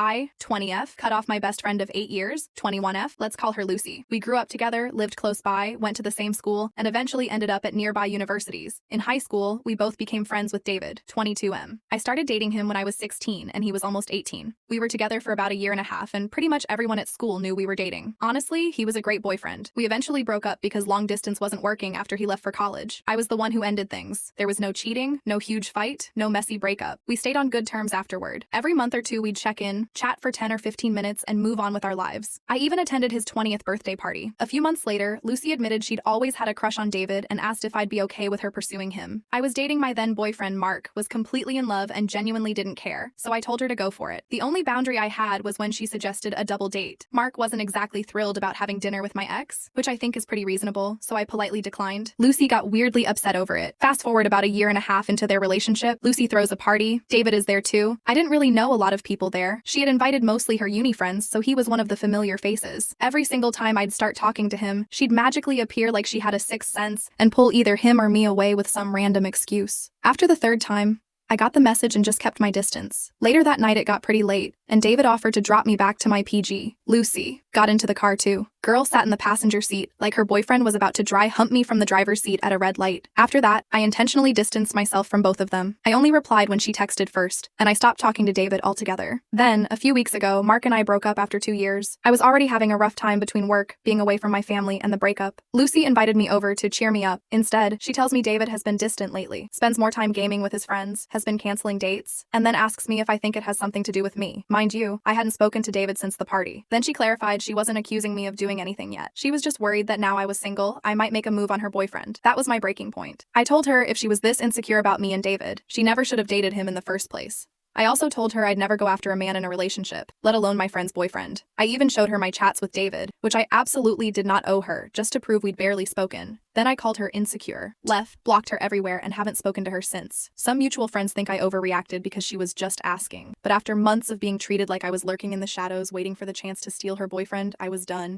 I, 20F, cut off my best friend of 8 years, 21F, let's call her Lucy. We grew up together, lived close by, went to the same school, and eventually ended up at nearby universities. In high school, we both became friends with David, 22M. I started dating him when I was 16 and he was almost 18. We were together for about a year and a half and pretty much everyone at school knew we were dating. Honestly, he was a great boyfriend. We eventually broke up because long distance wasn't working after he left for college. I was the one who ended things. There was no cheating, no huge fight, no messy breakup. We stayed on good terms afterward. Every month or two we'd check in, chat for 10 or 15 minutes, and move on with our lives. I even attended his 20th birthday party. A few months later, Lucy admitted she'd always had a crush on David and asked if I'd be okay with her pursuing him. I was dating my then boyfriend Mark, was completely in love and genuinely didn't care, so I told her to go for it. The only boundary I had was when she suggested a double date. Mark wasn't exactly thrilled about having dinner with my ex, which I think is pretty reasonable, so I politely declined. Lucy got weirdly upset over it. Fast forward about a year and a half into their relationship, Lucy throws a party. David is there too. I didn't really know a lot of people there. She had invited mostly her uni friends, so he was one of the familiar faces. Every single time I'd start talking to him, she'd magically appear like she had a sixth sense and pull either him or me away with some random excuse. After the third time, I got the message and just kept my distance. Later that night it got pretty late, and David offered to drop me back to my PG. Lucy got into the car too. Girl sat in the passenger seat, like her boyfriend was about to dry hump me from the driver's seat at a red light. After that, I intentionally distanced myself from both of them. I only replied when she texted first, and I stopped talking to David altogether. Then, a few weeks ago, Mark and I broke up after 2 years. I was already having a rough time between work, being away from my family, and the breakup. Lucy invited me over to cheer me up. Instead, she tells me David has been distant lately, spends more time gaming with his friends, has been canceling dates, and then asks me if I think it has something to do with me. Mind you, I hadn't spoken to David since the party. Then she clarified she wasn't accusing me of doing anything yet. She was just worried that now I was single, I might make a move on her boyfriend. That was my breaking point. I told her if she was this insecure about me and David, she never should have dated him in the first place. I also told her I'd never go after a man in a relationship, let alone my friend's boyfriend. I even showed her my chats with David, which I absolutely did not owe her, just to prove we'd barely spoken. Then I called her insecure, left, blocked her everywhere, and haven't spoken to her since. Some mutual friends think I overreacted because she was just asking. But after months of being treated like I was lurking in the shadows waiting for the chance to steal her boyfriend, I was done.